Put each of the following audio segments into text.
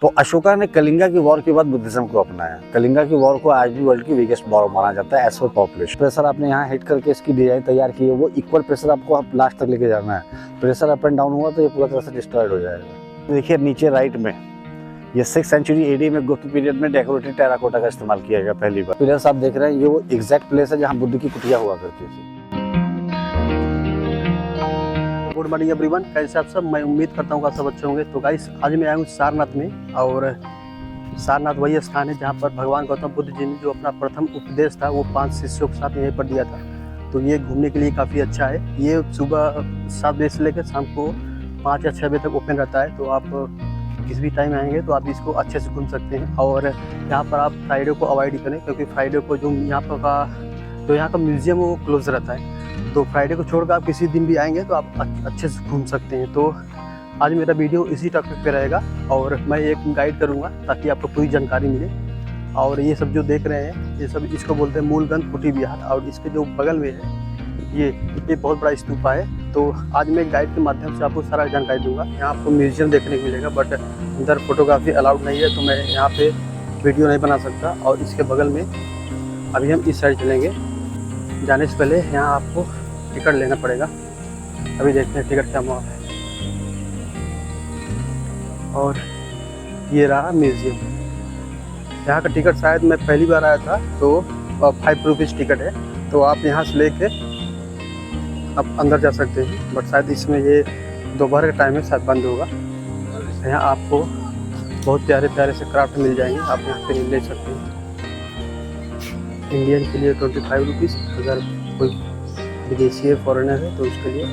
तो अशोका ने कलिंगा की वॉर के बाद बुद्धिज्म को अपनाया। कलिंगा की वॉर को आज भी वर्ल्ड की वीकेस्ट वॉर माना जाता है एज पर पॉपुलेशन। प्रेशर आपने यहाँ हिट करके इसकी डिजाइन तैयार की है, वो इक्वल प्रेशर आपको आप लास्ट तक लेके जाना है। प्रेशर अप एंड डाउन हुआ तो ये पूरा तरह से डिस्ट्रॉयड हो जाएगा। देखिए नीचे राइट में ये 6th सेंचुरी एडी में गुप्त पीरियड में डेकोरेटेड टेराकोटा का इस्तेमाल किया गया पहली बार। पिलर्स आप देख रहे हैं, ये वो एग्जैक्ट प्लेस है जहाँ बुद्ध की कुटिया हुआ करती थी। गुड मॉर्निंग एवरीवन, कैसे आप सब। मैं उम्मीद करता हूँ कि सब अच्छे होंगे। तो गाइस आज मैं आया हूँ सारनाथ में, और सारनाथ वही स्थान है जहाँ पर भगवान गौतम बुद्ध जी ने जो अपना प्रथम उपदेश था वो 5 शिष्यों के साथ यहीं पर दिया था। तो ये घूमने के लिए काफ़ी अच्छा है। ये सुबह 7 बजे से लेकर शाम को 5 या 6 बजे तक ओपन रहता है। तो आप किसी भी टाइम आएंगे तो आप इसको अच्छे से घूम सकते हैं। और यहाँ पर आप फ्राइडे को अवॉइड करें, क्योंकि फ्राइडे को जो यहाँ का म्यूज़ियम वो क्लोज रहता है। तो फ्राइडे को छोड़कर आप किसी दिन भी आएंगे तो आप अच्छे से घूम सकते हैं। तो आज मेरा वीडियो इसी टॉपिक पे रहेगा और मैं एक गाइड करूँगा ताकि आपको पूरी जानकारी मिले। और ये सब जो देख रहे हैं ये सब इसको बोलते हैं मूलगंध कुटी विहार, और इसके जो बगल में है ये बहुत बड़ा स्तूपा है। तो आज मैं गाइड के माध्यम से आपको सारा जानकारी दूंगा। यहाँ आपको म्यूजियम देखने को मिलेगा, बट अंदर फोटोग्राफी अलाउड नहीं है, तो मैं यहाँ पे वीडियो नहीं बना सकता। और इसके बगल में अभी हम इस साइड चलेंगे। जाने से पहले यहाँ आपको टिकट लेना पड़ेगा। अभी देखते हैं टिकट क्या माहौल है। और ये रहा म्यूज़ियम। यहाँ का टिकट शायद मैं पहली बार आया था तो 5 रुपीज़ टिकट है। तो आप यहाँ से लेके आप अंदर जा सकते हैं, बट शायद इसमें ये दोपहर के टाइम में शायद बंद होगा। यहाँ आपको बहुत प्यारे प्यारे से क्राफ्ट मिल जाएंगे, आप यहाँ पे ले सकते हैं। इंडियन के लिए 25 रुपीज़, अगर कोई विदेशी है, फॉरेनर है तो उसके लिए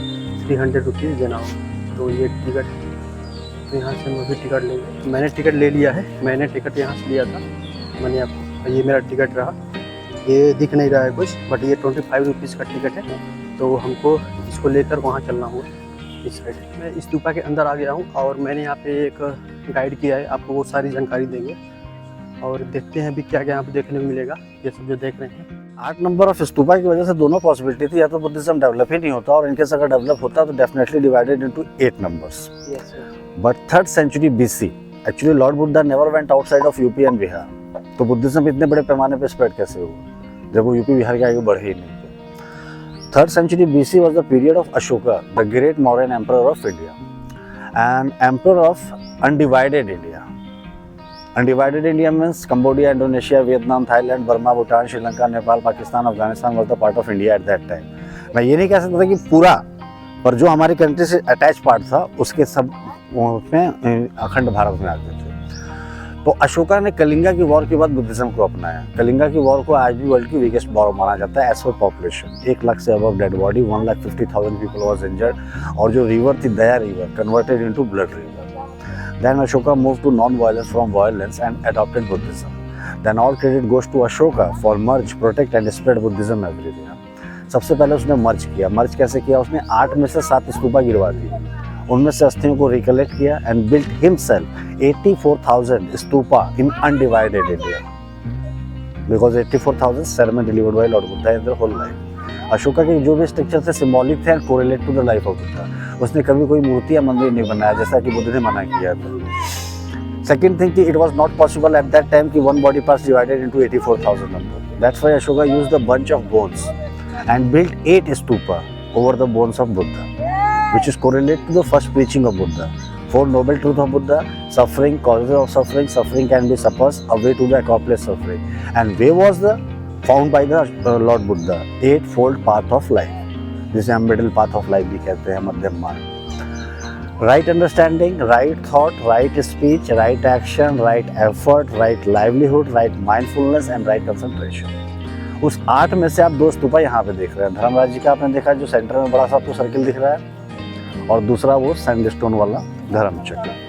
300 रुपीज़ देना होगा। तो ये टिकट है, तो यहाँ से हम अभी टिकट लेंगे। मैंने टिकट ले लिया है, मैंने टिकट यहाँ से लिया था। मैंने आपको ये मेरा टिकट रहा, ये दिख नहीं रहा है कुछ, बट ये 25 रुपीज़ का टिकट है। तो हमको इसको लेकर वहाँ चलना होगा इस साइड। मैं इस स्तूपा के अंदर आ गया हूँ और मैंने यहाँ पे एक गाइड किया है, आपको वो सारी जानकारी देंगे। और देखते हैं अभी क्या क्या यहाँ पे देखने को मिलेगा। ये सब जो देख रहे हैं 8 नंबर ऑफ स्तूपा की वजह से दोनों पॉसिबिलिटी थी, या तो बुद्धिज्म डेवलप ही नहीं होता, और इनकेस अगर डेवलप होता तो definitely divided into 8 numbers. But 3rd century BC actually lord Buddha never went outside of UP and Bihar. तो बुद्धिज्म इतने बड़े पैमाने पे स्प्रेड कैसे हुआ जब वो यूपी बिहार के आगे बढ़े ही नहीं। 3rd century BC was the period of Ashoka, the great Mauryan emperor of India, and emperor of undivided India. Undivided India means Cambodia, Indonesia, Vietnam, Thailand, Burma, Bhutan, Sri Lanka, Nepal, Pakistan, Afghanistan was the part of India at that time. मैं ये नहीं कह सकता कि पूरा, पर जो हमारी कंट्री से अटैच पार्ट था उसके सब में अखंड भारत में आते थे। तो अशोका ने कलिंगा की वॉर के बाद बुद्धिज्म को अपनाया। कलिंगा की वॉर को आज भी वर्ल्ड की वीकेस्ट वॉर माना जाता है एज पर पॉपुलेशन। 1 लाख से above dead body, 1,50,000 people was injured, और जो रिवर थी Daya river converted into blood river. Then Ashoka moved to non violence from violence and adopted Buddhism. Then all credit goes to Ashoka for merge, protect and spread Buddhism everywhere. सबसे पहले उसने मर्ज किया। मर्ज कैसे किया? उसने 8 में से 7 स्तूपा गिरवा दी, उनमें से अस्थियों को रिकलेक्ट किया and built himself 84,000 stupa in undivided India, because 84,000 sermon delivered by Lord Buddha in their whole life। Ashoka के जो भी स्ट्रक्चर थे सिम्बॉलिक थे and correlate to the life of Buddha. उसने कभी कोई मूर्ति या मंदिर नहीं बनाया जैसा कि बुद्ध ने मना किया था। सेकेंड थिंग कि it was not possible at that time कि 1 body parts divided into 84,000 number. That's why Ashoka used the bunch of bones and built 8 stupa over the bones of Buddha, which is correlated to the first preaching of Buddha. 4 noble truths of Buddha: suffering, causes of suffering, suffering can be suppressed, a way to the accomplished suffering. And way was the found by the Lord Buddha, 8-fold path of life, जिसे हम middle path of life भी कहते हैं, मध्यम मार्ग। Right understanding, right thought, right speech, right action, right effort, right livelihood, right mindfulness and right concentration. उस 8 में से आप 2 स्तूपा यहाँ पे देख रहे हैं। धर्मराज जी का आपने देखा जो सेंटर में बड़ा सा आपको सर्किल दिख रहा है, और दूसरा वो सैंडस्टोन वाला धर्म चक्र।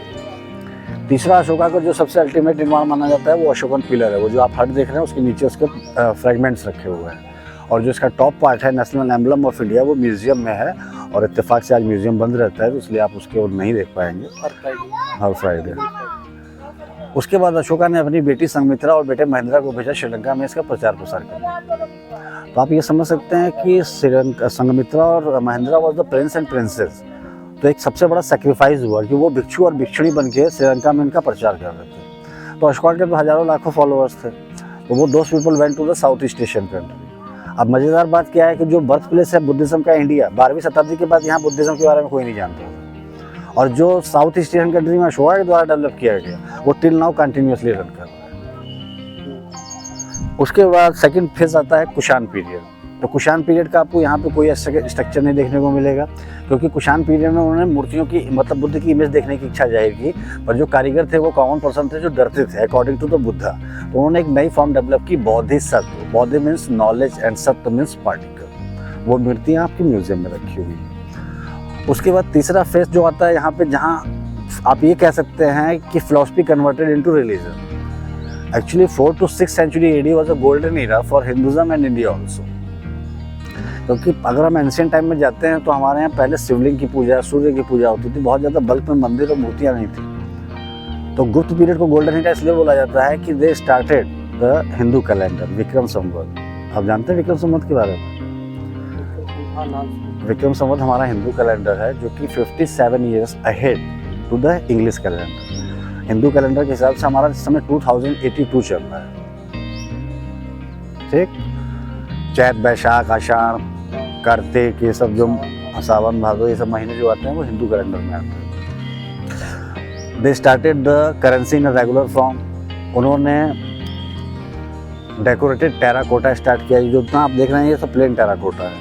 तीसरा अशोका का जो सबसे अल्टीमेट निर्माण माना जाता है वो अशोकन पिलर है। वो जो आप हट देख रहे हैं उसके नीचे उसके फ्रेगमेंट्स रखे हुए हैं, और जो इसका टॉप पार्ट है नेशनल एम्बलम ऑफ इंडिया वो म्यूजियम में है। और इत्तेफाक से आज म्यूजियम बंद रहता है, तो इसलिए आप उसके ओर नहीं देख पाएंगे हर फ्राइडे। उसके बाद अशोका ने अपनी बेटी संघमित्रा और बेटे महेंद्रा को भेजा श्रीलंका में इसका प्रचार प्रसार करने। तो आप ये समझ सकते हैं कि संघमित्रा और Mahindra was the Prince and princess तो एक सबसे बड़ा सेक्रीफाइस हुआ कि वो भिक्षु और भिक्षुणी बन के श्रीलंका में इनका प्रचार कर रहे थे। तो अशोका के तो हज़ारों लाखों फॉलोअर्स थे, तो वो those people went to the south east Asian country. अब मज़ेदार बात क्या है कि जो बर्थ प्लेस है बुद्धिज़्म का इंडिया, 12वीं शताब्दी के बाद यहाँ बुद्धिज़्म के बारे में कोई नहीं जानता था, और जो साउथ ईस्ट एशियन कंट्री में अशोका के द्वारा डेवलप किया गया वो टिल नाउ कंटिन्यूसली रन कर रहा है। उसके बाद सेकंड फेज आता है कुषाण पीरियड। तो कुषाण पीरियड का आपको यहाँ पे कोई स्ट्रक्चर नहीं देखने को मिलेगा, क्योंकि कुषाण पीरियड में उन्होंने मूर्तियों की मतलब बुद्ध की इमेज देखने की इच्छा जाहिर की, पर जो कारीगर थे वो कॉमन पर्सन थे जो डरते थे अकॉर्डिंग टू द बुद्धा। तो उन्होंने एक नई फॉर्म डेवलप की, बोधिसत्व। बोधि मीन्स नॉलेज एंड सत्व मीन्स पार्टिकल। वो मूर्तियाँ आपकी म्यूजियम में रखी हुई हैं। उसके बाद तीसरा फेज जो आता है यहाँ पे, जहाँ आप ये कह सकते हैं कि philosophy converted into religion. Actually 4 to 6 century AD was a golden era for Hinduism and India also. क्योंकि अगर हम एंशिएंट टाइम में जाते हैं तो हमारे यहाँ पहले शिवलिंग की पूजा, सूर्य की पूजा होती थी, बहुत ज़्यादा बल्क में मंदिर और मूर्तियाँ नहीं थी। तो गुप्त पीरियड को गोल्डन एरा इसलिए बोला जाता है कि they started the Hindu calendar, Vikram Samvat. आप जानते हैं विक्रम संवत के बारे में? विक्रम संवत हमारा हिंदू कैलेंडर है जो कि 57 years ahead to the English calendar. Hindu calendar के हिसाब से हमारा इस समय 2082 चल रहा है। ठीक, चैत, बैशाख, आषाढ़, कार्तिक, ये सब जो सावन, भादो, ये सब महीने जो आते हैं वो हिंदू कैलेंडर में आते हैं। दे started the currency in regular form. उन्होंने डेकोरेटेड टेराकोटा स्टार्ट किया। जो इतना आप देख रहे हैं ये सब प्लेन टेराकोटा है।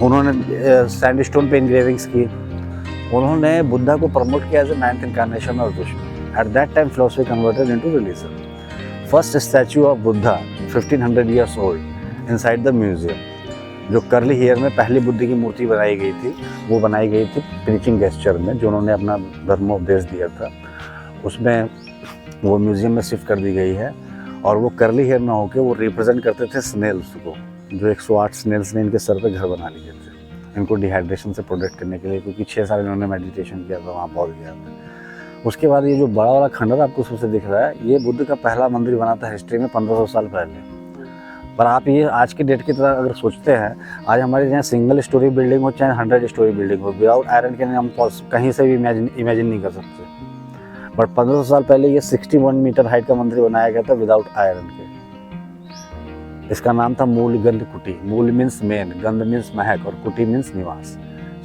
उन्होंने सैंडस्टोन पे इंग्रेविंग्स की। उन्होंने बुद्धा को प्रमोट किया as a 9th incarnation of Vishnu. At that time philosophy converted into religion. First statue of Buddha 1500 years old inside the museum. जो कर्ली हेयर में पहली बुद्ध की मूर्ति बनाई गई थी, वो बनाई गई थी प्रीचिंग गेस्चर में, जो उन्होंने अपना धर्मोपदेश दिया था, उसमें वो म्यूजियम में शिफ्ट कर दी गई है। और वो कर्ली हेयर ना होकर वो रिप्रेजेंट करते थे स्नेल्स को, जो 108 स्नेल्स ने इनके सर पे घर बना लिए थे इनको डिहाइड्रेशन से प्रोटेक्ट करने के लिए, क्योंकि 6 साल इन्होंने मेडिटेशन किया था, वहाँ पहुँच गया था। उसके बाद ये जो बड़ा वाला खंडर आपको सबसे दिख रहा है, ये बुद्ध का पहला मंदिर बना था हिस्ट्री में 1500 साल पहले। पर आप ये आज की डेट की तरह अगर सोचते हैं, आज हमारे यहाँ सिंगल स्टोरी बिल्डिंग हो चाहे 100 स्टोरी बिल्डिंग हो, विदाउट आयरन के हम कहीं से भी इमेजिन नहीं कर सकते। बट 1500 साल पहले ये 61 मीटर हाइट का मंदिर बनाया गया था विदाउट आयरन के। इसका नाम था मूल गंध कुटी। मूल मीन्स मेन, गंध मीन्स महक और कुटी मीन्स निवास।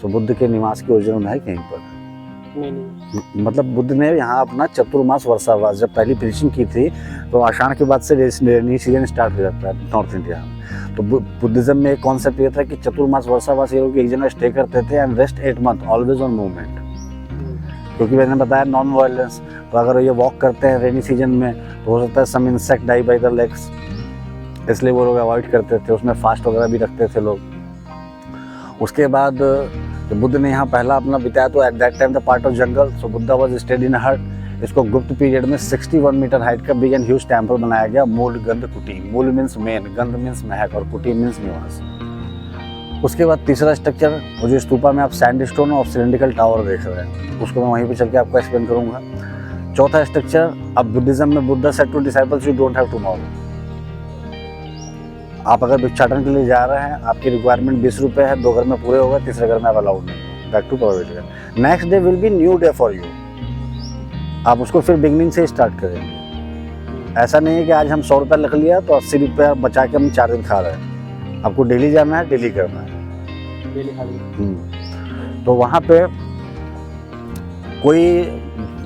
सो बुद्ध के निवास की ओरिजिन है कहीं पर। मतलब बुद्ध ने यहाँ अपना चतुर्मास वर्षावास, जब पहली प्रीचिंग की थी तो आषाढ़ के बाद से रेनी सीजन स्टार्ट हो जाता है नॉर्थ इंडिया में। तो बुद्धिज्म में एक कॉन्सेप्ट ये था कि चतुर्मास वर्षावास ये लोग एक जगह स्टे करते थे and rest 8 months always on movement. क्योंकि मैंने बताया नॉन वायलेंस, तो अगर ये वॉक करते हैं रेनी सीजन में तो हो सकता है some insect die by the legs, इसलिए वो लोग अवॉइड करते थे। उसमें फास्ट वगैरह भी रखते थे लोग। उसके बाद जब बुद्ध ने यहाँ पहला अपना बिताया तो eight that time the part of jungle, so Buddha was stayed in हट। इसको गुप्त पीरियड में 61 मीटर हाइट का बिग एंड ह्यूज टेम्पल बनाया गया, मूल गंध कुटी। मूल मीन्स मेन, गंध मीन्स महक और कुटी मीन्स निवास। उसके बाद तीसरा स्ट्रक्चर, वो जो स्तूपा में आप सैंडस्टोन और सिलेंड्रिकल टावर देख रहे हैं, उसको मैं वहीं पे चल के आपको एक्सप्लेन करूँगा। चौथा स्ट्रक्चर, अब बुद्धिज्म में Buddha said to disciples you don't have tomorrow. आप अगर भिक्षाटन के लिए जा रहे हैं, आपकी रिक्वायरमेंट 20 रुपये है, 2 घर में पूरे हो गए, तीसरे घर में आप अलाउड नहीं, back to poverty. Next day will be new day for you. आप उसको फिर बिगनिंग से स्टार्ट करेंगे। ऐसा नहीं है कि आज हम 100 रुपये लिख लिया तो 80 रुपये बचा के हम 4 दिन खा रहे हैं। आपको डेली जाना है, डेली करना है। तो वहाँ पे कोई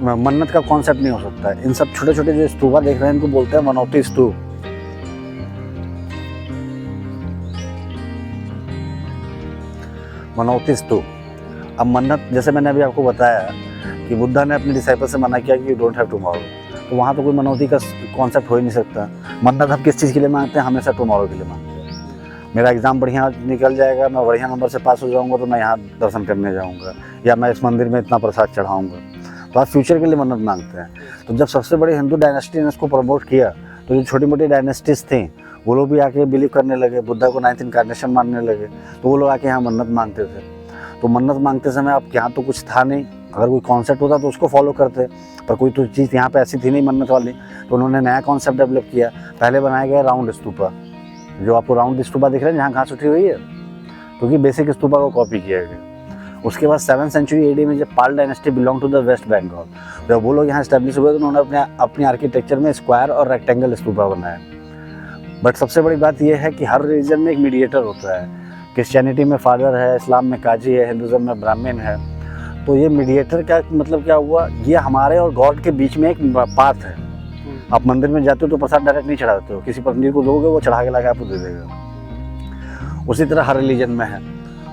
मन्नत का कॉन्सेप्ट नहीं हो सकता है। इन सब छोटे छोटे जो स्तूपा देख रहे हैं इनको बोलते हैं मनौती स्तूप। मनौती स्तूप। अब मन्नत, जैसे मैंने अभी आपको बताया कि बुद्धा ने अपने डिसाइपल से मना किया कि यू डोंट हैव टुमारो, तो वहाँ तो कोई मनौती का कॉन्सेप्ट हो ही नहीं सकता। मन्नत हम किस चीज़ के लिए मांगते हैं? हमेशा टुमारो के लिए मांगते हैं। मेरा एग्ज़ाम बढ़िया निकल जाएगा, मैं बढ़िया नंबर से पास हो जाऊँगा तो मैं यहाँ दर्शन करने जाऊँगा, या मैं इस मंदिर में इतना प्रसाद चढ़ाऊँगा। तो आप फ्यूचर के लिए मन्नत मांगते हैं। तो जब सबसे बड़ी हिंदू डायनेस्टी ने इसको प्रमोट किया तो जो छोटी मोटी डायनेस्टीज थी वो लोग भी आके बिलीव करने लगे, बुद्धा को 9th incarnation मानने लगे। तो वो लोग आके यहाँ मन्नत मांगते थे। तो मन्नत मांगते समय अब यहाँ तो कुछ था नहीं, अगर कोई कॉन्सेप्ट होता तो उसको फॉलो करते, पर कोई तो चीज़ यहाँ पे ऐसी थी नहीं मन्नत वाली। तो उन्होंने नया कॉन्सेप्ट डेवलप किया। पहले बनाया गया राउंड स्तूपा, जो आपको राउंड स्तूपा दिख रहे हैं जहाँ घास उठी हुई है, क्योंकि बेसिक स्तूपा को कॉपी किया गया। उसके बाद 7th सेंचुरी एडी में जब Pala dynasty belong to the West Bengal, जब वो लोग यहाँ स्टैब्लिश हुए तो उन्होंने अपने आर्किटेक्चर में स्क्वायर और रेक्टेंगल स्तूपा बनाया। बट सबसे बड़ी बात यह है कि हर रिलीजन में एक मीडिएटर होता है। क्रिश्चियनिटी में फादर है, इस्लाम में काजी है, हिंदुज़म में ब्राह्मण है। तो ये मीडिएटर का मतलब क्या हुआ, ये हमारे और गॉड के बीच में एक पाथ है। आप मंदिर में जाते हो तो प्रसाद डायरेक्ट नहीं चढ़ाते हो, किसी पंडित को दोगे वो चढ़ा के लगा आपको दे देगा। उसी तरह हर रिलीजन में है।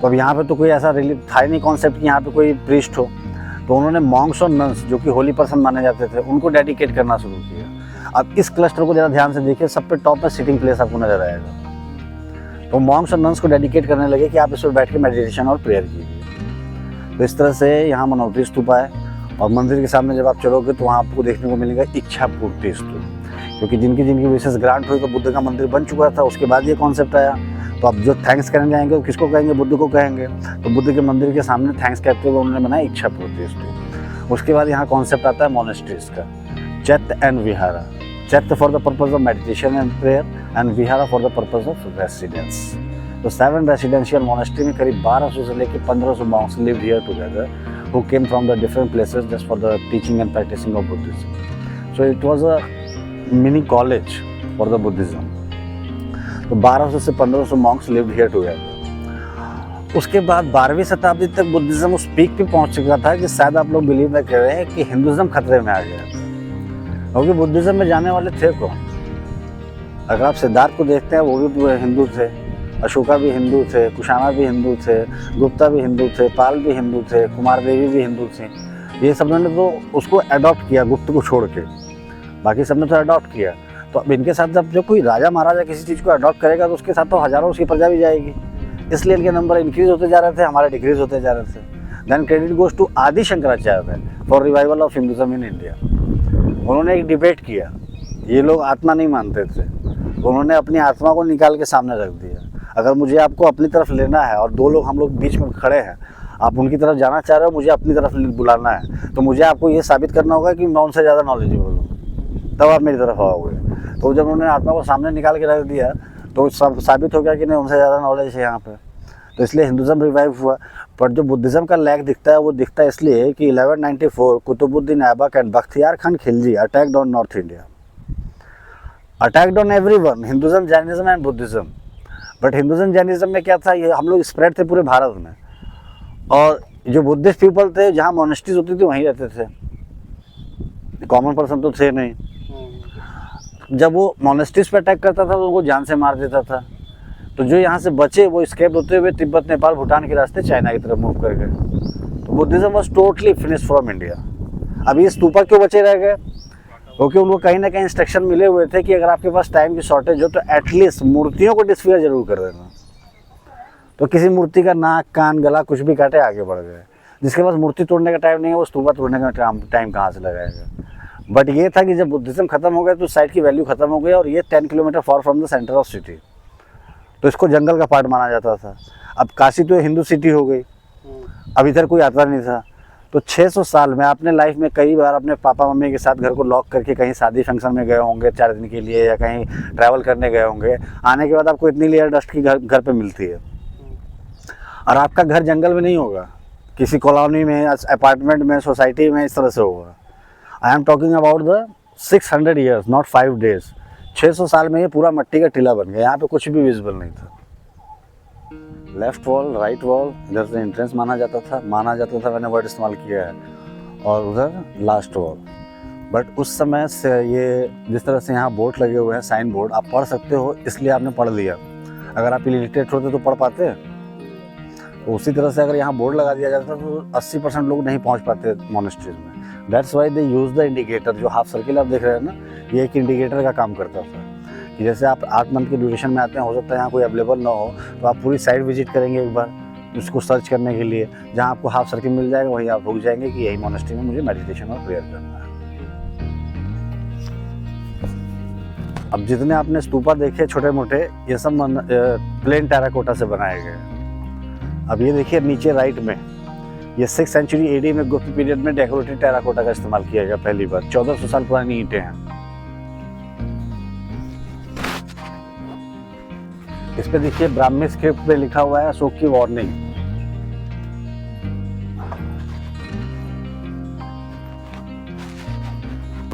तो अब यहाँ पे तो कोई ऐसा था ही नहीं कॉन्सेप्ट कि यहाँ पे कोई प्रीस्ट हो, तो उन्होंने मॉन्क्स और नन्स जो कि होली पर्सन माने जाते थे उनको डेडिकेट करना शुरू किया। अब इस क्लस्टर को ज़रा ध्यान से देखिए, सब पे टॉप में सिटिंग प्लेस आपको नजर आएगा। तो मॉन्क्स और नन्स को डेडिकेट करने लगे कि आप इस पर बैठ के मेडिटेशन और प्रेयर कीजिए। तो इस तरह से यहाँ मनोत्री स्तूपा है, और मंदिर के सामने जब आप चलोगे तो वहाँ आपको देखने को मिलेगा इच्छा पूर्ति स्तूप, क्योंकि जिनकी विशेष ग्रांट हुई तो बुद्ध का मंदिर बन चुका था। उसके बाद ये कॉन्सेप्ट आया। तो अब जो थैंक्स करने जाएंगे तो किसको कहेंगे, बुद्ध को कहेंगे। तो बुद्ध के मंदिर के सामने थैंक्स कहते हुए उन्होंने बनाया इच्छा पूर्ति स्तूप। उसके बाद यहाँ कॉन्सेप्ट आता है मोनेस्ट्रीज का, चैत्य and vihara. Chaitya for the purpose of meditation and prayer and vihara for the purpose of residence. तो 7 रेसिडेंशियल मोनेस्ट्री में करीब 1200 से लेकर 1500 Monks live here together who came from the different places just for the teaching and practicing of Buddhism. So it was a mini college for the Buddhism. तो 1200 से 1500 monks lived here together. उसके बाद 12वीं शताब्दी तक Buddhism उस peak पे पहुंच चुका था कि शायद आप लोग बिलीव में कर रहे हैं कि हिंदुज्म खतरे में आ गया, क्योंकि बुद्धिज्म में जाने वाले थे कौन। अगर आप सिद्धार्थ को देखते हैं वो भी हिंदू थे, अशोका भी हिंदू थे, कुशाना भी हिंदू थे, गुप्ता भी हिंदू थे, पाल भी हिंदू थे, कुमार देवी भी हिंदू थी। ये सब ने तो उसको अडॉप्ट किया गुप्त को छोड़ के, बाकी सब ने तो अडॉप्ट किया। तो अब इनके साथ जब कोई राजा महाराजा किसी चीज़ को अडॉप्ट करेगा तो उसके साथ तो हज़ारों उसकी प्रजा भी जाएगी। इसलिए इनके नंबर इंक्रीज होते जा रहे थे, हमारे डिक्रीज होते जा रहे थे। देन क्रेडिट गोज टू आदि Shankaracharya for revival of Hinduism in India. उन्होंने एक डिबेट किया, ये लोग आत्मा नहीं मानते थे, तो उन्होंने अपनी आत्मा को निकाल के सामने रख दिया। अगर मुझे आपको अपनी तरफ लेना है और दो लोग हम लोग बीच में खड़े हैं, आप उनकी तरफ जाना चाह रहे हो, मुझे अपनी तरफ बुलाना है, तो मुझे आपको ये साबित करना होगा कि मैं उनसे ज़्यादा नॉलेजेबल हूँ, तब आप मेरी तरफ आओगे। तो जब उन्होंने आत्मा को सामने निकाल के रख दिया तो सब साबित हो गया कि नहीं, उनसे ज़्यादा नॉलेज है यहाँ पे। तो इसलिए हिंदुज़म रिवाइव हुआ। पर जो बुद्धिज़्म का लैग दिखता है वो दिखता है इसलिए कि 1194 Qutubuddin Aibak and Bakhtiyar Khan Khilji attacked on north India, attacked on everyone, Hinduism, Jainism and Buddhism. But Hinduism Jainism में क्या था, ये हम लोग स्प्रेड थे पूरे भारत में, और जो बुद्धिस्ट पीपल थे जहाँ मोनेस्ट्रीज होती थी वहीं रहते थे, कॉमन पर्सन तो थे नहीं। जब वो मोनेस्ट्रीज पे अटैक करता था तो उनको जान से मार देता था। तो जो यहाँ से बचे वो स्केप होते हुए तिब्बत, नेपाल, भूटान के रास्ते चाइना की तरफ मूव कर गए। तो Buddhism was totally finish from India. अब ये स्तूपा क्यों बचे रह गए, क्योंकि उनको कहीं ना कहीं इंस्ट्रक्शन मिले हुए थे कि अगर आपके पास टाइम की शॉर्टेज हो तो एटलीस्ट मूर्तियों को डिस्फियर जरूर कर देना। तो किसी मूर्ति का नाक, कान, गला कुछ भी काटे, आगे बढ़ गए। जिसके पास मूर्ति तोड़ने का टाइम नहीं है वो स्तूपा तोड़ने का टाइम कहाँ से लगाएगा। बट ये था कि जब बुद्धिज़्म खत्म हो गया तो साइट की वैल्यू खत्म हो गई, और ये 10 kilometre for from the centre of city, तो इसको जंगल का पार्ट माना जाता था। अब काशी तो हिंदू सिटी हो गई, अब इधर कोई आता नहीं था। तो 600 साल में आपने लाइफ में कई बार अपने पापा मम्मी के साथ घर को लॉक करके कहीं शादी फंक्शन में गए होंगे 4 दिन के लिए, या कहीं ट्रैवल करने गए होंगे। आने के बाद आपको इतनी लेयर डस्ट की घर पे मिलती है, और आपका घर जंगल में नहीं होगा, किसी कॉलोनी में, अपार्टमेंट में, सोसाइटी में, इस तरह से होगा। I am talking about the 600 years, not 5 days. 600 साल में ये पूरा मिट्टी का टीला बन गया, यहाँ पे कुछ भी विजिबल नहीं था। लेफ्ट वॉल, राइट वॉल, इधर से एंट्रेंस माना जाता था, मैंने वर्ड इस्तेमाल किया है, और उधर लास्ट वॉल। बट उस समय से ये जिस तरह से यहाँ बोर्ड लगे हुए हैं, साइन बोर्ड, आप पढ़ सकते हो इसलिए आपने पढ़ लिया। अगर आप इलिटरेट होते तो पढ़ पाते। तो उसी तरह से अगर यहाँ बोर्ड लगा दिया जाता तो 80% लोग नहीं पहुँच पाते मोनेस्ट्रीज में। That's why they use the indicator. जो हाफ सर्किल आप देख रहे हैं ना, ये एक इंडिकेटर का काम करता था कि जैसे आप 8 मंथ के ड्यूरेशन में आते हैं, हो सकता है यहाँ कोई अवेलेबल ना हो, तो आप पूरी साइट विजिट करेंगे एक बार उसको सर्च करने के लिए। जहाँ आपको हाफ सर्किल मिल जाएगा वहीं आप रुक जाएंगे कि यही मोनेस्ट्री में मुझे मेडिटेशन और प्रेयर करना है। अब जितने आपने स्तूपा देखे छोटे मोटे, ये सब प्लेन टेराकोटा से बनाए गए। अब ये देखिए नीचे राइट में, ये 6th सेंचुरी एडी में गुप्त पीरियड में डेकोरेटेड टेराकोटा का इस्तेमाल किया गया पहली बार। 1400 साल पुरानी ईंटें हैं। इस पे देखिए ब्राह्मी स्क्रिप्ट पे लिखा हुआ है अशोक की वार्निंग।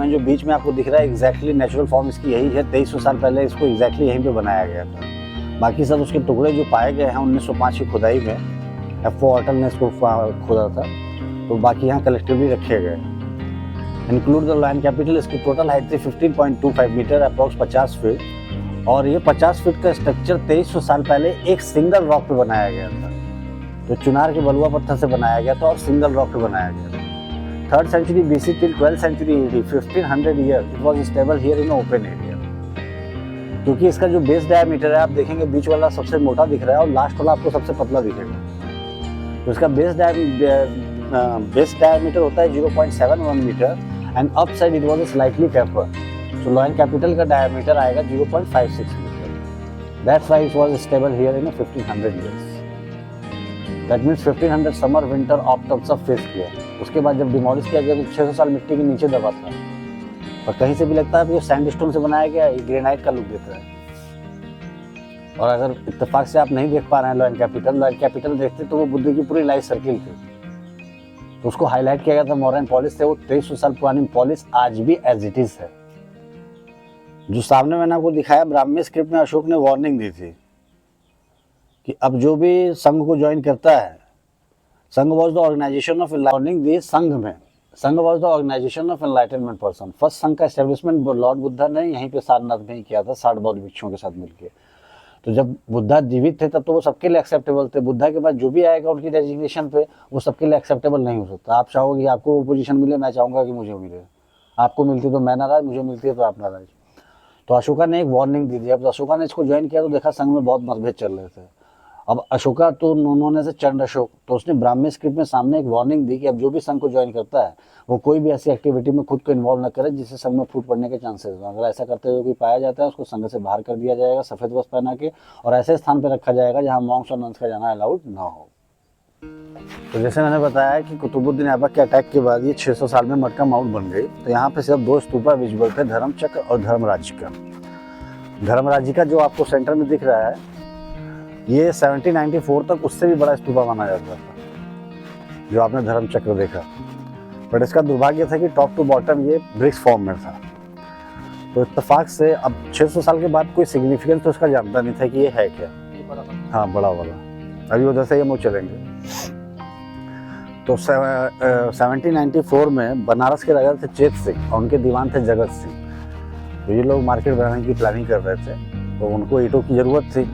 है जो बीच में आपको दिख रहा है एग्जैक्टली नेचुरल फॉर्म इसकी यही है। 2300 साल पहले इसको एग्जैक्टली यहीं पे बनाया गया था। बाकी सब उसके टुकड़े जो पाए गए हैं 1905 की खुदाई में, एफ.ओ. हॉटल ने इसको खोदा था, तो बाकी यहाँ कलेक्टिवली रखे गए। इंक्लूड द लायन कैपिटल, इसकी टोटल हाइट थी 15.25 मीटर, अप्रॉक्स 50 फीट। और ये 50 फीट का स्ट्रक्चर 2300 साल पहले एक सिंगल रॉक पे बनाया गया था। तो चुनार के बलुआ पत्थर से बनाया गया था और सिंगल रॉक पे बनाया गया था। 3rd century BC till 12th century AD, 1500 years it was stable here in open area। क्योंकि इसका जो बेस डायमीटर है आप देखेंगे बीच वाला सबसे मोटा दिख रहा है और लास्ट वाला आपको सबसे पतला दिखेगा। तो इसका बेस डायमीटर होता है 0.71 metre and upside it was slightly taper. तो लॉयन कैपिटल का डायमीटर आएगा 0.56 metre. That's why it was stable here in 1500 years। That means 1500 summer winter October सब फेस किया। उसके बाद जब डिमोलिश किया गया तो 600 साल मिट्टी के नीचे दबा था। और कहीं से भी लगता है कि ये सैंडस्टोन से बनाया गया है, ग्रेनाइट का लुक देता है। और अगर इत्तेफाक से आप नहीं देख पा रहे हैं लॉयन कैपिटल देखते तो वो बुद्ध की पूरी लाइफ सर्किल थी, तो उसको हाईलाइट किया गया था मॉडर्न पॉलिश से। वो 2300 साल पुरानी पॉलिश आज भी एज इट इज है। जो सामने मैंने आपको दिखाया, ब्राह्मी स्क्रिप्ट में अशोक ने वार्निंग दी थी कि अब जो भी संघ को ज्वाइन करता है, sangha was the organisation of warning the sangha में, sangha was the organisation of enlightenment person. First sangha का एस्टेब्लिशमेंट लॉर्ड बुद्धा ने यहीं पे सारनाथ में ही किया था 60 बौद्ध भिक्षुओं के साथ मिलकर। तो जब बुद्धा जीवित थे तब तो वो सबके लिए एक्सेप्टेबल थे। बुद्धा के बाद जो भी आएगा उनकी डेजिग्नेशन पे वो सबके लिए एक्सेप्टेबल नहीं हो सकता। आप चाहोगे कि आपको वो पोजीशन मिले, मैं चाहूँगा कि मुझे मिले। आपको मिलती तो मैं नाराज, मुझे मिलती है तो आप नाराज। तो अशोका ने एक वार्निंग दी थी। अब अशोका ने इसको ज्वाइन किया तो देखा संघ में बहुत मतभेद चल रहे थे। अब अशोका तो उन्होंने से चंड अशोक, तो उसने ब्राह्मी स्क्रिप्ट में सामने एक वार्निंग दी कि अब जो भी संघ को ज्वाइन करता है वो कोई भी ऐसी एक्टिविटी में खुद को इन्वॉल्व न करे जिससे संघ में फूट पड़ने के चांसेस हो। अगर ऐसा करते हुए कोई पाया जाता है उसको संघ से बाहर कर दिया जाएगा सफ़ेद वस्त्र पहना के, और ऐसे स्थान पर रखा जाएगा जहाँ मॉन्क्स और नन्स का जाना अलाउड ना हो। तो जैसे मैंने बताया कि कुतुबुद्दीन ऐबक के अटैक के बाद ये 600 साल में मटका माउंट बन गई। तो यहाँ पे सिर्फ 2 स्तूपा विजिबल थे, धर्मचक्र और धर्मराज का। धर्मराज का जो आपको सेंटर में दिख रहा है ये 1794 तक उससे भी बड़ा स्तूपा माना जाता था जो आपने धर्म चक्र देखा। बट इसका दुर्भाग्य था कि टॉप टू बॉटम ये ब्रिक्स फॉर्म में था। तो इत्तेफाक से अब 600 साल के बाद कोई सिग्निफिकेंस तो इसका जानता नहीं था कि ये है क्या। हाँ, बड़ा वाला अभी उधर से ये मुँह चलेंगे। तो 1794 में बनारस के राजा थे चेत सिंह और उनके दीवान थे जगत सिंह। तो ये लोग मार्केट बनाने की प्लानिंग कर रहे थे, तो उनको ईंटों की ज़रूरत थी।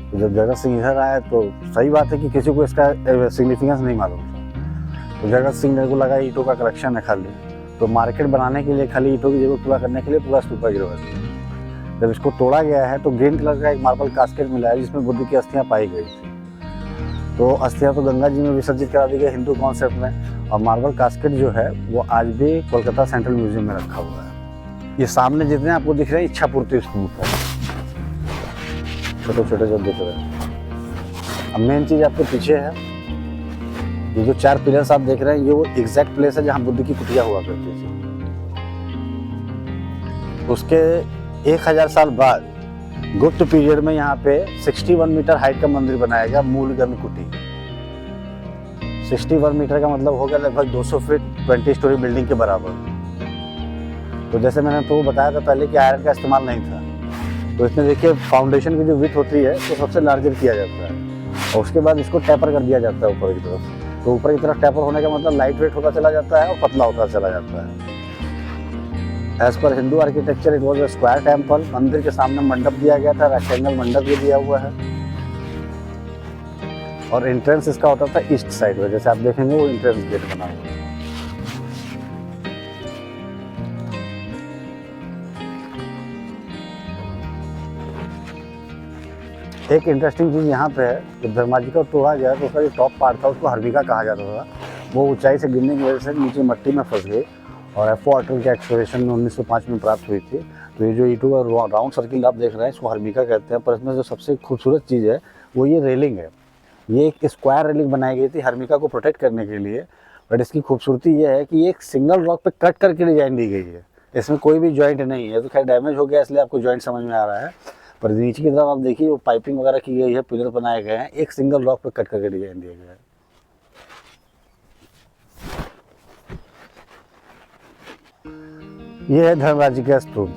तो जब जगत सिंह इधर आए तो सही बात है कि किसी को इसका सिग्निफिकेंस नहीं मालूम था। तो जगत सिंह ने को लगा ईंटों का कलेक्शन है खाली, तो मार्केट बनाने के लिए खाली ईंटों की जरूरत पूरा करने के लिए पूरा स्तूपा गिरवा दिया। जब इसको तोड़ा गया है तो ग्रीन कलर का एक मार्बल कास्केट मिला है जिसमें बुद्ध की अस्थियाँ पाई गई थी। तो अस्थियाँ तो गंगा जी में विसर्जित करा दी गई हिंदू कॉन्सेप्ट में, और मार्बल कास्केट जो है वो आज भी कोलकाता सेंट्रल म्यूजियम में रखा हुआ है। ये सामने जितने आपको दिख रहे हैं इच्छा पूर्ति स्तूप है, छोटे छोटे जो दिख रहे हैं। अब मेन चीज़ आपके पीछे है, ये जो 4 पिलर्स आप देख रहे हैं ये वो एग्जैक्ट प्लेस है जहाँ बुद्ध की कुटिया हुआ करती थी। उसके 1000 साल बाद गुप्त पीरियड में यहाँ पे 61 मीटर हाइट का मंदिर बनाया गया, मूलगंध कुटी। 61 मीटर का मतलब हो गया लगभग 200 फीट 20 स्टोरी बिल्डिंग के बराबर। तो जैसे मैंने तो बताया था पहले कि आयरन का इस्तेमाल नहीं था, तो इसमें देखिए फाउंडेशन की जो विड्थ होती है तो सबसे लार्जर किया जाता है और उसके बाद इसको टैपर कर दिया जाता है ऊपर की तरफ। तो ऊपर की तरफ टैपर होने का मतलब लाइट वेट होता चला जाता है और पतला होता चला जाता है। एज पर Hindu architecture it was a square temple. मंदिर के सामने मंडप दिया गया था, रेक्टेंगल मंडप भी दिया हुआ है, और एंट्रेंस इसका होता था ईस्ट साइड में, जैसे आप देखेंगे वो एंट्रेंस गेट बना हुआ है। एक इंटरेस्टिंग चीज़ यहाँ पे है, जब धर्माजी का तोड़ा गया तो उसका जो टॉप पार्ट था उसको हर्विका कहा जाता था। वो ऊंचाई से गिरने की वजह से नीचे मिट्टी में फंस गई और एफ.ओ. हॉटल के एक्सप्लोरेशन में 1905 में प्राप्त हुई थी। तो ये जो ईंटों का राउंड सर्किल आप देख रहे हैं इसको हर्विका कहते हैं। पर इसमें जो सबसे खूबसूरत चीज़ है वो ये रेलिंग है। ये एक स्क्वायर रेलिंग बनाई गई थी हर्विका को प्रोटेक्ट करने के लिए। बट इसकी खूबसूरती ये है कि ये एक सिंगल रॉक पे कट करके डिजाइन दी गई है, इसमें कोई भी जॉइंट नहीं है। तो खैर डैमेज हो गया इसलिए आपको जॉइंट समझ में आ रहा है, पर नीचे की तरफ आप देखिए वो पाइपिंग वगैरह की गई है, पिलर बनाए गए हैं, एक सिंगल रॉक पे कट करके डिजाइन दिया गया है। ये है धनराज का स्तूप।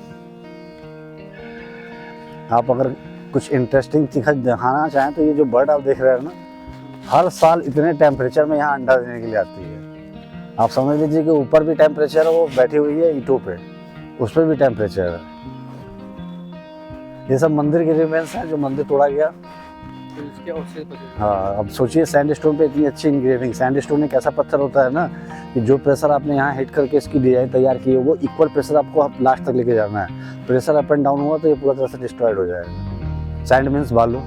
आप अगर कुछ इंटरेस्टिंग चीज़ दिखाना चाहें तो ये जो बर्ड आप देख रहे हैं ना, हर साल इतने टेम्परेचर में यहाँ अंडा देने के लिए आती है। आप समझ लीजिए कि ऊपर भी टेम्परेचर है, वो बैठी हुई है ईंटों पे, उस पर भी टेम्परेचर है। ये सब मंदिर के रिमेन्स हैं, जो मंदिर तोड़ा गया। हाँ, अब सोचिए सैंडस्टोन पे इतनी अच्छी इंग्रेविंग। सैंडस्टोन एक ऐसा पत्थर होता है ना कि जो प्रेशर आपने यहाँ हिट करके इसकी डिजाइन तैयार की है, वो इक्वल प्रेशर आपको लास्ट तक लेके जाना है। प्रेशर अप एंड डाउन हुआ तो ये पूरा तरह से डिस्ट्रॉयड हो जाएगा। सैंड मीन्स बालू।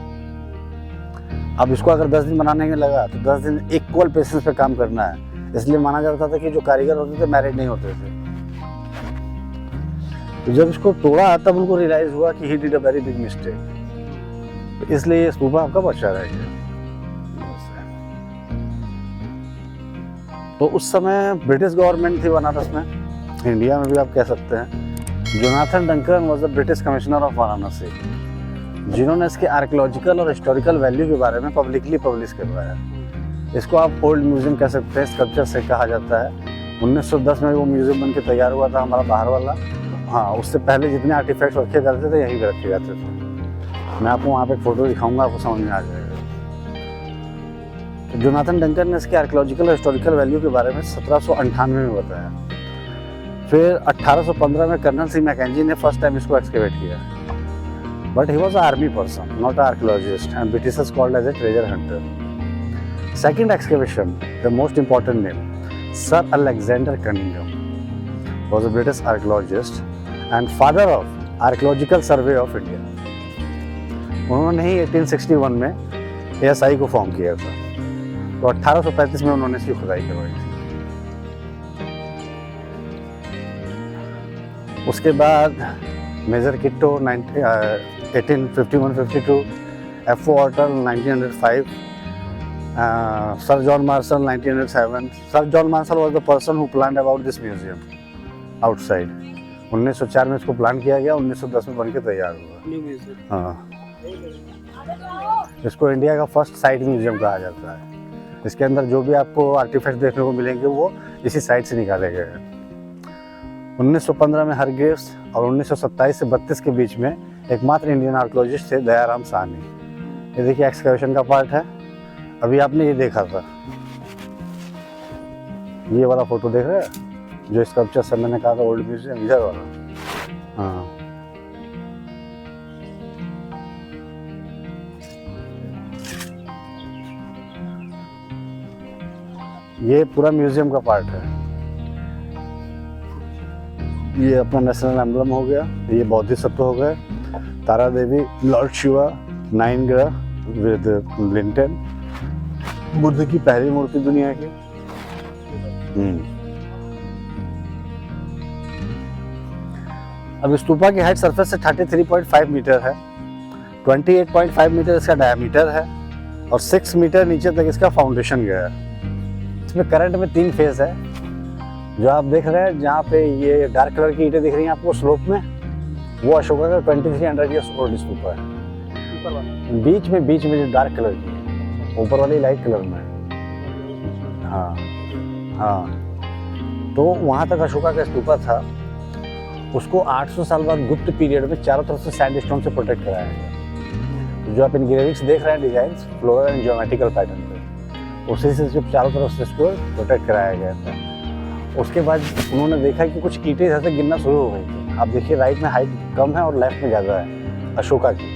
अब इसको अगर 10 दिन बनाने में लगा तो 10 दिन इक्वल पेशेंस पे काम करना है। इसलिए माना जाता था कि जो कारीगर होते थे मैरिड नहीं होते थे। तो जब इसको तोड़ा तब उनको रियलाइज हुआ कि he did a very big mistake. तो इसलिए ये स्तूपा आपका बचा रह गया। तो उस समय ब्रिटिश गवर्नमेंट थी बनारस में, इंडिया में भी आप कह सकते हैं। Jonathan Duncan was the British commissioner of Varanasi, जिन्होंने इसके आर्कियोलॉजिकल और हिस्टोरिकल वैल्यू के बारे में पब्लिकली पब्लिश करवाया। इसको आप ओल्ड म्यूजियम कह सकते हैं, स्कल्पचर से कहा जाता है। 1910 में वो म्यूजियम बन के तैयार हुआ था हमारा बाहर वाला। हाँ, उससे पहले जितने आर्टिफैक्ट्स रखे जाते थे यहीं पे रखे जाते थे। मैं आपको वहाँ पे एक फ़ोटो दिखाऊंगा, आपको समझ में आ जाएगा। तो जोनाथन डंकन ने इसके आर्कियोलॉजिकल और हिस्टोरिकल वैल्यू के बारे में 1798 में बताया। फिर 1815 में कर्नल सी मैकेंजी ने फर्स्ट टाइम इसको एक्सकेवेट किया। But he was army person, not archaeologist, and Britishers called as a treasure hunter. Second excavation, the most important name, Sir Alexander Cunningham, was a British archaeologist and father of Archaeological Survey of India. उन्होंने ही 1861 में ASI को form किया था। तो 1835 में उन्होंने इसकी खुदाई करवाई थी। उसके बाद major किट्टो 1851-52, F.O. Ortal 1905, Sir John Marshall 1907. Sir John Marshall was the person who planned about this museum outside. 1904 में इसको प्लान किया गया, 1910 में बनके तैयार हुआ। हाँ, इसको इंडिया का फर्स्ट साइट म्यूजियम कहा जाता है। इसके अंदर जो भी आपको आर्टिफैक्ट देखने को मिलेंगे वो इसी साइट से निकाले गए हैं। 1915 में हरग्रीव्स और 1927 से 32 के बीच में एकमात्र इंडियन आर्कियोलॉजिस्ट थे दयाराम साहनी। ये देखिए एक्सकैवेशन का पार्ट है। अभी आपने ये देखा था, ये वाला फोटो देख रहे हैं, जो स्कल्पचर से मैंने कहा था ओल्ड म्यूजियम, इधर वाला। हाँ, ये पूरा म्यूजियम का पार्ट है। ये अपना नेशनल एम्बलम हो गया, ये बोधिसत्व हो गए, तारा देवी, लॉर्ड शिवा, 9 ग्रह विद लिंटन, बुद्ध की पहली मूर्ति दुनिया की। अब स्तूपा की हाइट सरफेस से 33.5 मीटर है, 28.5 मीटर इसका डायमीटर है और 6 मीटर नीचे तक इसका फाउंडेशन गया है। इसमें करंट में 3 फेज है। जो आप देख रहे हैं, जहाँ पे ये डार्क कलर की ईंटें दिख रही हैं आपको स्लोप में, वो अशोका का 2300 ईयर्स ओल्ड स्तूपा है। बीच में जो डार्क कलर की, ऊपर वाली लाइट कलर में। हाँ हाँ, तो वहाँ तक अशोका का स्तूपा था। उसको 800 साल बाद गुप्त पीरियड में चारों तरफ से सैंडस्टोन से प्रोटेक्ट कराया गया। तो जो आप इंग्रेविंग्स देख रहे हैं designs floral and geometrical pattern पे, उसी से सिर्फ चारों तरफ से इसको प्रोटेक्ट कराया गया था। उसके बाद उन्होंने देखा कि कुछ ईंटें जैसे गिरना शुरू हो गई थी। आप देखिए राइट में हाइट कम है और लेफ्ट में ज़्यादा है अशोका की,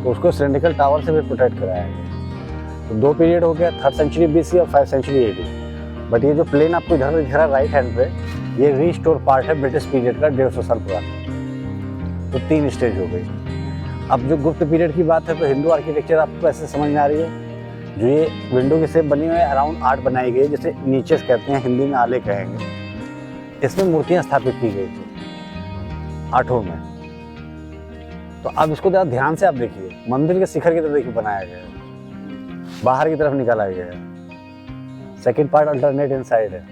तो उसको सिलेंड्रिकल टावर से भी प्रोटेक्ट कराया गया। तो 2 पीरियड हो गया, 3rd सेंचुरी BC और 5th सेंचुरी AD। बट ये जो प्लेन आपको इधर दिख रहा है राइट हैंड पे, ये रीस्टोर पार्ट है ब्रिटिश पीरियड का, 150 साल पुराना। तो 3 स्टेज हो गई। अब जो गुप्त पीरियड की बात है, तो हिंदू आर्किटेक्चर आपको ऐसे समझ में आ रही है। जो ये विंडो की शेप बनी हुई है, अराउंड 8 बनाई गई, जैसे नीचे कहते हैं, हिंदी में आले कहेंगे। इसमें मूर्तियाँ स्थापित की गई थी 8 में। तो अब इसको ज़रा ध्यान से आप देखिए, मंदिर के शिखर की तरफ देखिए बनाया गया है, बाहर की तरफ निकाला गया है। सेकेंड पार्ट अल्टरनेट इनसाइड है।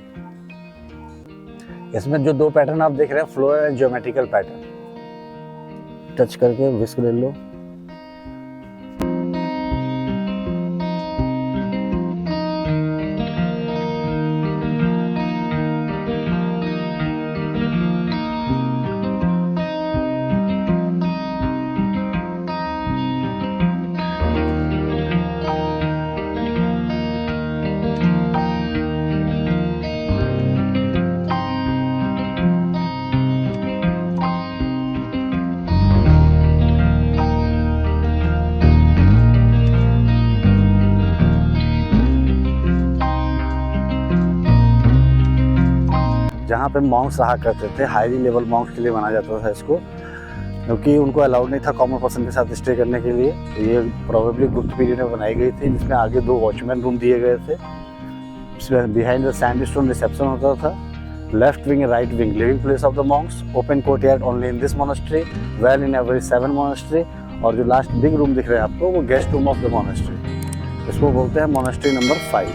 इसमें जो 2 पैटर्न आप देख रहे हैं, floral and geometrical pattern, touch करके विस्क ले लो। पे मॉन्क्स रहा करते थे, हाईली लेवल मॉन्क्स के लिए माना जाता था इसको, क्योंकि उनको अलाउड नहीं था कॉमन पर्सन के साथ स्टे करने के लिए। तो ये प्रोबेबली गुप्त पीरियड में बनाई गई थी, जिसमें आगे 2 वॉचमैन रूम दिए गए थे। बिहाइंड द सैंडस्टोन रिसेप्शन होता था। Left wing right wing living place of the Monks. Open courtyard only in this monastery, well in every 7 monastery. और जो लास्ट बिग रूम दिख रहे हैं आपको, वो guest room of the monastery, इसको बोलते हैं मोनास्ट्री नंबर 5।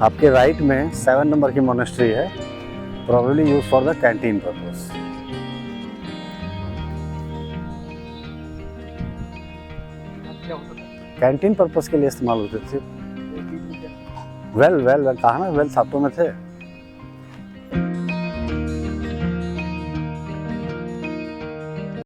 आपके राइट में 7 नंबर की मोनास्ट्री है, probably use for the canteen purpose. Canteen purpose के लिए इस्तेमाल होते थे। वेल कहा ना, वेल सातों में थे।